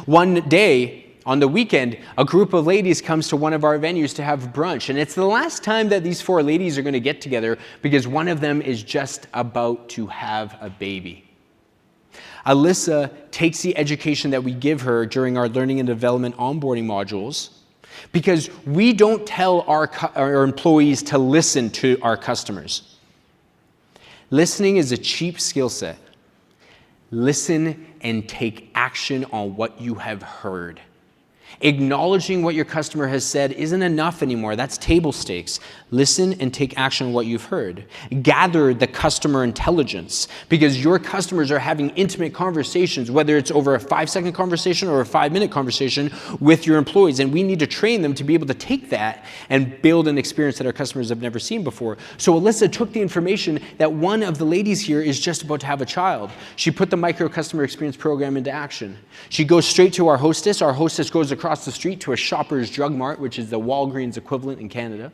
One day, on the weekend, a group of ladies comes to one of our venues to have brunch, and it's the last time that these 4 ladies are going to get together because one of them is just about to have a baby. Alyssa takes the education that we give her during our learning and development onboarding modules, because we don't tell our employees to listen to our customers. Listening is a cheap skill set. Listen and take action on what you have heard. Acknowledging what your customer has said isn't enough anymore. That's table stakes. Listen and take action on what you've heard. Gather the customer intelligence, because your customers are having intimate conversations, whether it's over a 5-second conversation or a 5-minute conversation with your employees. And we need to train them to be able to take that and build an experience that our customers have never seen before. So Alyssa took the information that one of the ladies here is just about to have a child. She put the micro customer experience program into action. She goes straight to our hostess. Our hostess goes across the street to a Shoppers Drug Mart, which is the Walgreens equivalent in Canada.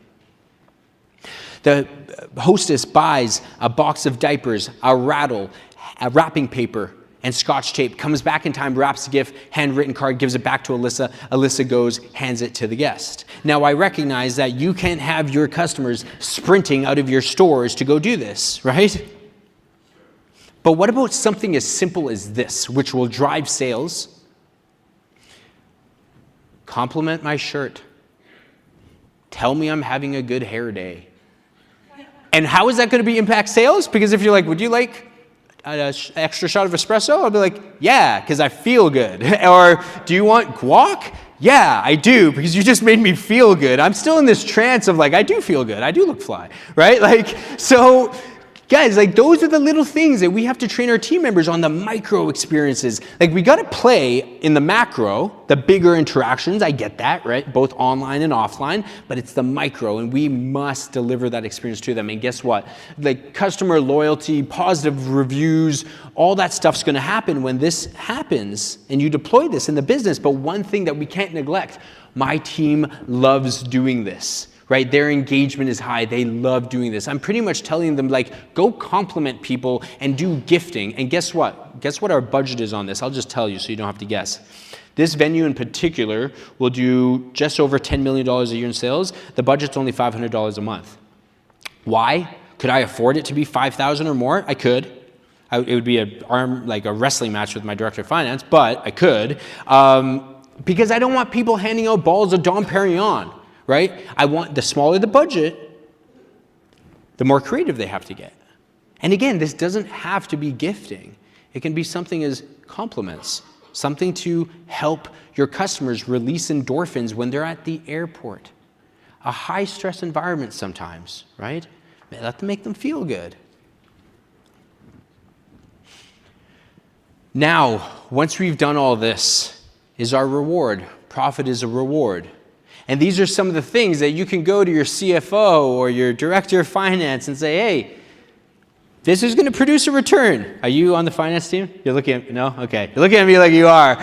The hostess buys a box of diapers, a rattle, a wrapping paper, and Scotch tape, comes back in time, wraps the gift, handwritten card, gives it back to Alyssa. Alyssa goes, hands it to the guest. Now, I recognize that you can't have your customers sprinting out of your stores to go do this, right? But what about something as simple as this, which will drive sales? Compliment my shirt. Tell me I'm having a good hair day. And how is that going to impact sales? Because if you're like, would you like an extra shot of espresso? I'll be like, yeah, because I feel good. Or do you want guac? Yeah, I do, because you just made me feel good. I'm still in this trance of like, I do feel good. I do look fly, right? Like, so guys, like those are the little things that we have to train our team members on, the micro experiences. Like we got to play in the macro, the bigger interactions. I get that, right? Both online and offline, but it's the micro, and we must deliver that experience to them. And guess what? Like customer loyalty, positive reviews, all that stuff's going to happen when this happens and you deploy this in the business. But one thing that we can't neglect, my team loves doing this. Right? Their engagement is high. They love doing this. I'm pretty much telling them, like, go compliment people and do gifting. And guess what? Guess what our budget is on this? I'll just tell you so you don't have to guess. This venue in particular will do just over $10 million a year in sales. The budget's only $500 a month. Why? Could I afford it to be $5,000 or more? I could. It would be a wrestling match with my director of finance, but I could. Because I don't want people handing out balls of Dom Perignon. Right? I want, the smaller the budget, the more creative they have to get. And again, this doesn't have to be gifting. It can be something as compliments, something to help your customers release endorphins when they're at the airport. A high stress environment sometimes, right? Let them make them feel good. Now, once we've done all this, is our reward. Profit is a reward. And these are some of the things that you can go to your CFO or your director of finance and say, hey, this is going to produce a return. Are you on the finance team? You're looking at me, no? Okay. You're looking at me like you are.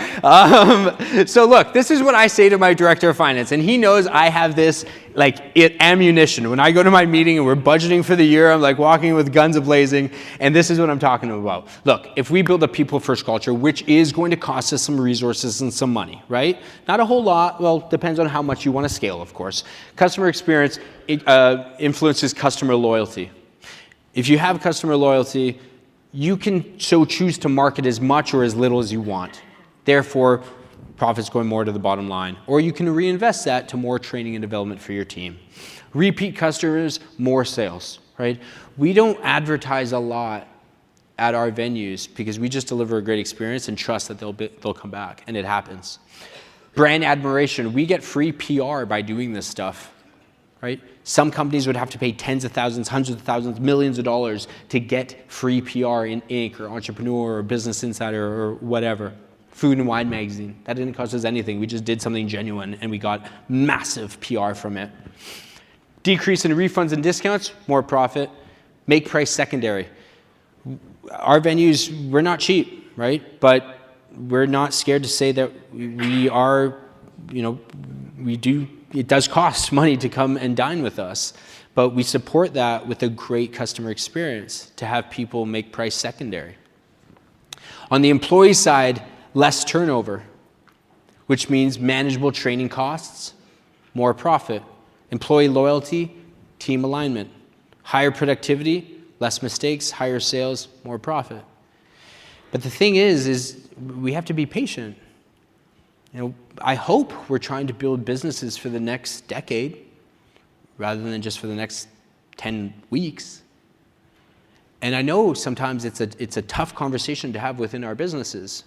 So look, this is what I say to my director of finance, and he knows I have this ammunition. When I go to my meeting and we're budgeting for the year, I'm like walking with guns a-blazing, and this is what I'm talking about. Look, if we build a people-first culture, which is going to cost us some resources and some money, right? Not a whole lot. Well, depends on how much you want to scale, of course. Customer experience influences customer loyalty. If you have customer loyalty, you can so choose to market as much or as little as you want. Therefore, profits going more to the bottom line. Or you can reinvest that to more training and development for your team. Repeat customers, more sales, right? We don't advertise a lot at our venues because we just deliver a great experience and trust that they'll come back, and it happens. Brand admiration, we get free PR by doing this stuff, right? Some companies would have to pay tens of thousands, hundreds of thousands, millions of dollars to get free PR in Inc. or Entrepreneur or Business Insider or whatever. Food and Wine magazine. That didn't cost us anything. We just did something genuine and we got massive PR from it. Decrease in refunds and discounts, more profit. Make price secondary. Our venues, we're not cheap, right? But we're not scared to say that we are, it does cost money to come and dine with us, but we support that with a great customer experience to have people make price secondary. On the employee side, less turnover, which means manageable training costs, more profit. Employee loyalty, team alignment. Higher productivity, less mistakes, higher sales, more profit. But the thing is we have to be patient. I hope we're trying to build businesses for the next decade rather than just for the next 10 weeks. And I know sometimes it's a tough conversation to have within our businesses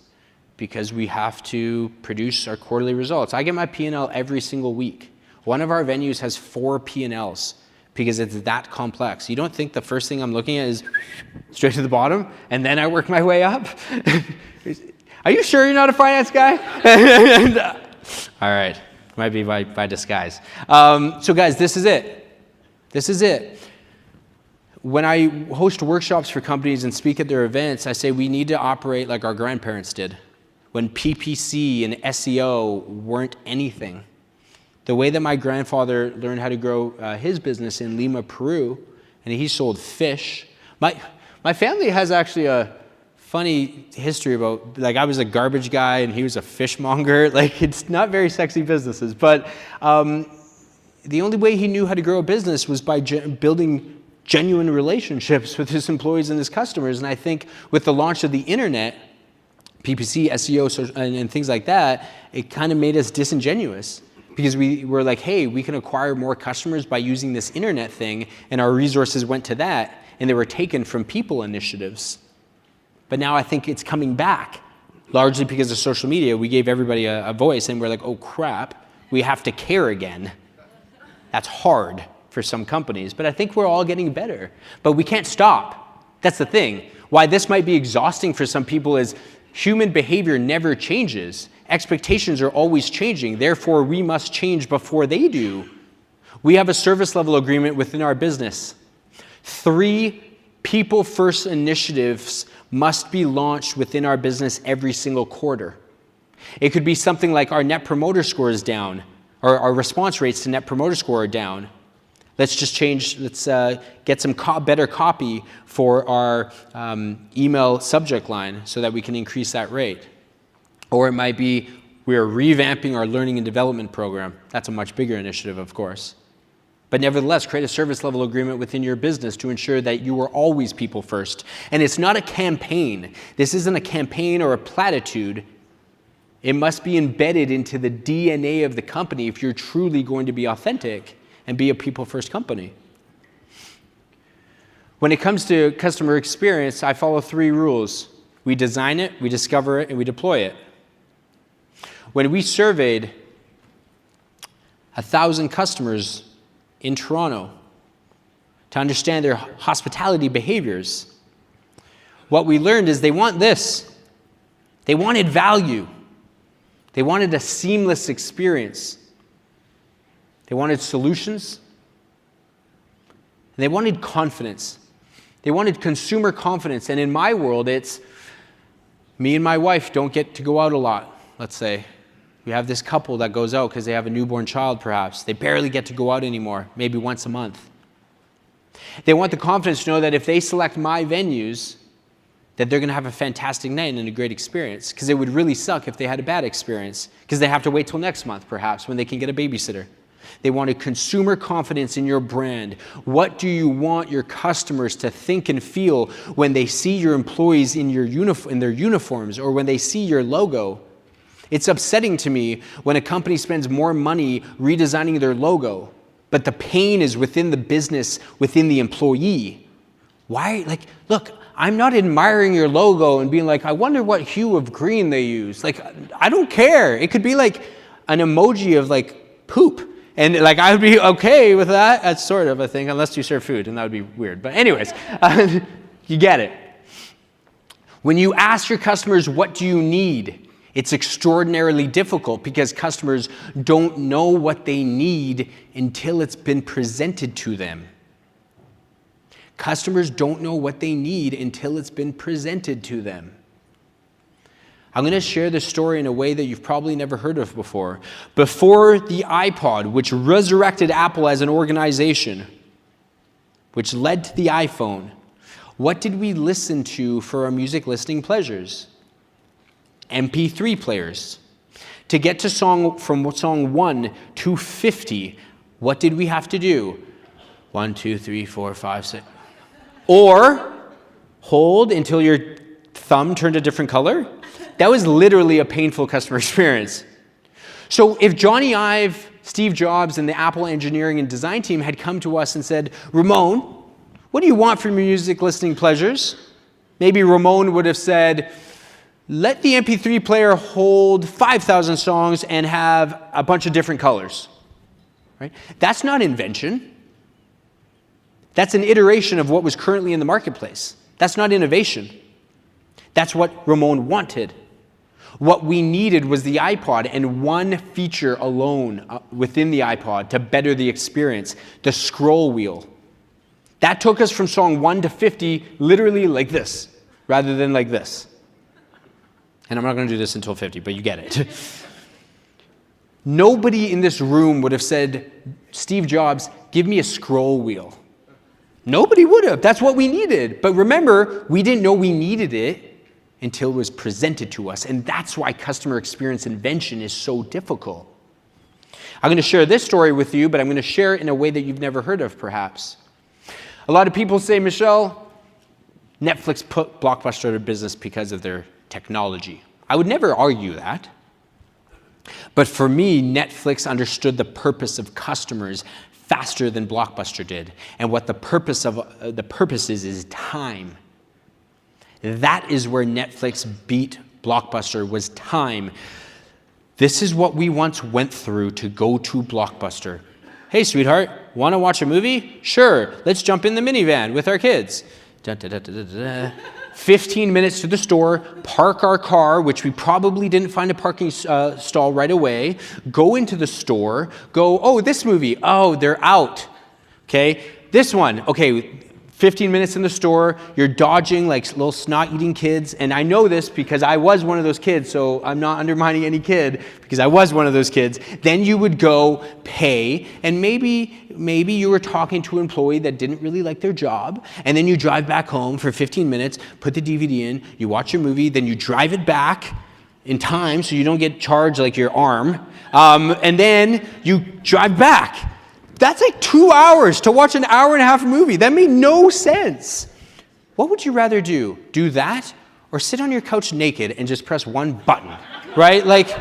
because we have to produce our quarterly results. I get my P&L every single week. One of our venues has 4 P&Ls because it's that complex. You don't think the first thing I'm looking at is straight to the bottom and then I work my way up? Are you sure you're not a finance guy? All right, might be by disguise. So guys, this is it. This is it. When I host workshops for companies and speak at their events, I say we need to operate like our grandparents did when PPC and SEO weren't anything. The way that my grandfather learned how to grow his business in Lima, Peru, and he sold fish. My family has actually a funny history about, I was a garbage guy and he was a fishmonger. It's not very sexy businesses, but the only way he knew how to grow a business was by building genuine relationships with his employees and his customers. And I think with the launch of the internet, PPC, SEO, and things like that, it kind of made us disingenuous because we were like, hey, we can acquire more customers by using this internet thing, and our resources went to that, and they were taken from people initiatives. But now I think it's coming back, largely because of social media. We gave everybody a voice, and we're like, oh crap, we have to care again. That's hard for some companies, but I think we're all getting better. But we can't stop. That's the thing. Why this might be exhausting for some people is human behavior never changes. Expectations are always changing. Therefore, we must change before they do. We have a service level agreement within our business. 3 people-first initiatives must be launched within our business every single quarter. It could be something like our net promoter score is down, or our response rates to net promoter score are down. Let's get some better copy for our email subject line so that we can increase that rate. Or it might be we're revamping our learning and development program. That's a much bigger initiative, of course. But nevertheless, create a service level agreement within your business to ensure that you are always people first. And it's not a campaign. This isn't a campaign or a platitude. It must be embedded into the DNA of the company if you're truly going to be authentic and be a people first company. When it comes to customer experience, I follow 3 rules. We design it, we discover it, and we deploy it. When we surveyed 1,000 customers in Toronto to understand their hospitality behaviors, what we learned is they want this. They wanted value. They wanted a seamless experience. They wanted solutions. And they wanted confidence. They wanted consumer confidence. And in my world, it's me and my wife don't get to go out a lot, let's say. We have this couple that goes out because they have a newborn child, perhaps. They barely get to go out anymore, maybe once a month. They want the confidence to know that if they select my venues, that they're going to have a fantastic night and a great experience, because it would really suck if they had a bad experience, because they have to wait till next month, perhaps, when they can get a babysitter. They wanted consumer confidence in your brand. What do you want your customers to think and feel when they see your employees in their uniforms, or when they see your logo? It's upsetting to me when a company spends more money redesigning their logo, but the pain is within the business, within the employee. Why? Like, look, I'm not admiring your logo and being like, I wonder what hue of green they use. Like, I don't care. It could be like an emoji of like poop. And like, I would be okay with that. That's sort of a thing, unless you serve food, and that would be weird. But anyways, you get it. When you ask your customers, what do you need? It's extraordinarily difficult because customers don't know what they need until it's been presented to them. Customers don't know what they need until it's been presented to them. I'm going to share this story in a way that you've probably never heard of before. Before the iPod, which resurrected Apple as an organization, which led to the iPhone, what did we listen to for our music listening pleasures? MP3 players. To get to from song 1 to 50, what did we have to do? 1, 2, 3, 4, 5, 6. Or hold until your thumb turned a different color. That was literally a painful customer experience. So if Johnny Ive, Steve Jobs, and the Apple engineering and design team had come to us and said, Ramon, what do you want from your music listening pleasures? Maybe Ramon would have said, let the MP3 player hold 5,000 songs and have a bunch of different colors. Right? That's not invention. That's an iteration of what was currently in the marketplace. That's not innovation. That's what Ramon wanted. What we needed was the iPod, and one feature alone within the iPod to better the experience, the scroll wheel. That took us from song 1 to 50 literally like this, rather than like this. And I'm not going to do this until 50, but you get it. Nobody in this room would have said, Steve Jobs, give me a scroll wheel. Nobody would have. That's what we needed. But remember, we didn't know we needed it until it was presented to us. And that's why customer experience invention is so difficult. I'm going to share this story with you, but I'm going to share it in a way that you've never heard of, perhaps. A lot of people say, Michelle, Netflix put Blockbuster out of business because of their technology. I would never argue that. But for me, Netflix understood the purpose of customers faster than Blockbuster did. And what the purpose is time. That is where Netflix beat Blockbuster, was time. This is what we once went through to go to Blockbuster. Hey, sweetheart, want to watch a movie? Sure, let's jump in the minivan with our kids. 15 minutes to the store, park our car, which we probably didn't find a parking stall right away, go into the store, go, oh, this movie, oh, they're out. Okay, this one, okay, 15 minutes in the store, you're dodging like little snot-eating kids, and I know this because I was one of those kids, so I'm not undermining any kid, because I was one of those kids. Then you would go pay, and maybe you were talking to an employee that didn't really like their job, and then you drive back home for 15 minutes, put the DVD in, you watch your movie, then you drive it back in time so you don't get charged like your arm, and then you drive back. That's like 2 hours to watch an hour-and-a-half movie. That made no sense. What would you rather do? Do that or sit on your couch naked and just press one button, right? Like,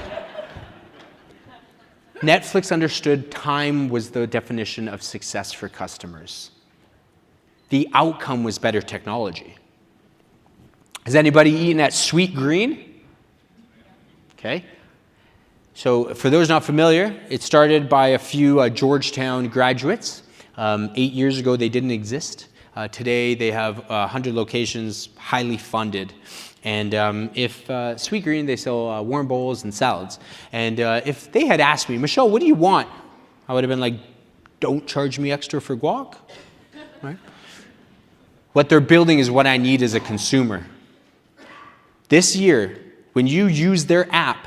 Netflix understood time was the definition of success for customers. The outcome was better technology. Has anybody eaten at Sweet Green? Okay. So for those not familiar, it started by a few Georgetown graduates. 8 years ago, they didn't exist. Today, they have 100 locations, highly funded. And if Sweet Green, they sell warm bowls and salads. And if they had asked me, Michelle, what do you want? I would have been like, don't charge me extra for guac. Right? What they're building is what I need as a consumer. This year, when you use their app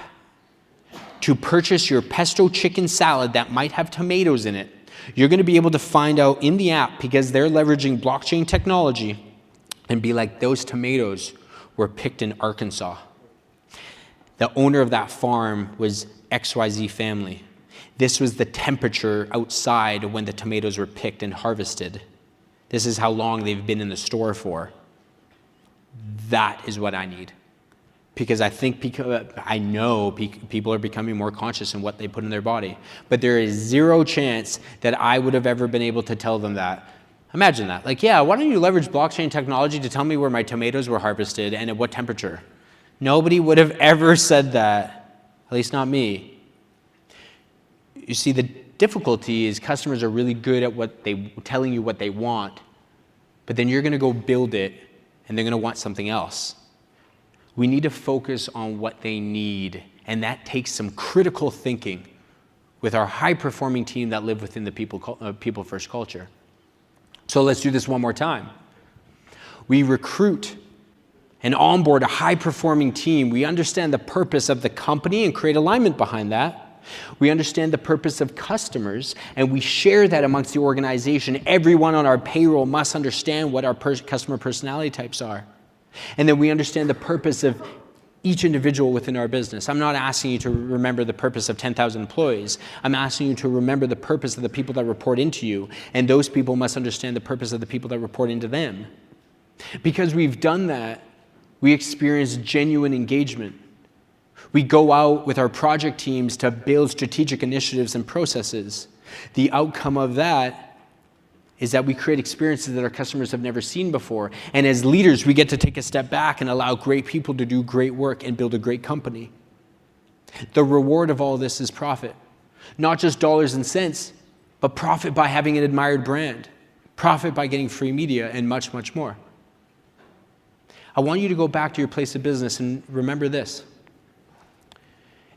to purchase your pesto chicken salad that might have tomatoes in it, you're going to be able to find out in the app, because they're leveraging blockchain technology, and be like, those tomatoes were picked in Arkansas. The owner of that farm was XYZ family. This was the temperature outside when the tomatoes were picked and harvested. This is how long they've been in the store for. That is what I need. Because I know people are becoming more conscious in what they put in their body. But there is zero chance that I would have ever been able to tell them that. Imagine that. Like, yeah, why don't you leverage blockchain technology to tell me where my tomatoes were harvested and at what temperature? Nobody would have ever said that, at least not me. You see, the difficulty is customers are really good at telling you what they want, but then you're going to go build it, and they're going to want something else. We need to focus on what they need, and that takes some critical thinking with our high-performing team that live within the people-first culture. So let's do this one more time. We recruit and onboard a high-performing team. We understand the purpose of the company and create alignment behind that. We understand the purpose of customers, and we share that amongst the organization. Everyone on our payroll must understand what our customer personality types are. And then we understand the purpose of each individual within our business. I'm not asking you to remember the purpose of 10,000 employees. I'm asking you to remember the purpose of the people that report into you, and those people must understand the purpose of the people that report into them. Because we've done that, we experience genuine engagement. We go out with our project teams to build strategic initiatives and processes. The outcome of that is that we create experiences that our customers have never seen before. And as leaders, we get to take a step back and allow great people to do great work and build a great company. The reward of all this is profit. Not just dollars and cents, but profit by having an admired brand, profit by getting free media, and much, much more. I want you to go back to your place of business and remember this.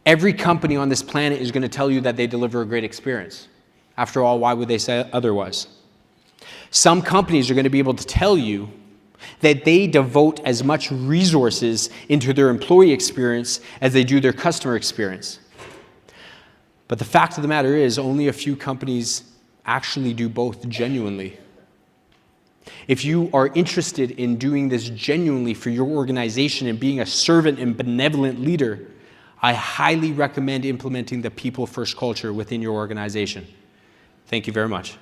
Every company on this planet is going to tell you that they deliver a great experience. After all, why would they say otherwise? Some companies are going to be able to tell you that they devote as much resources into their employee experience as they do their customer experience. But the fact of the matter is, only a few companies actually do both genuinely. If you are interested in doing this genuinely for your organization and being a servant and benevolent leader, I highly recommend implementing the people-first culture within your organization. Thank you very much.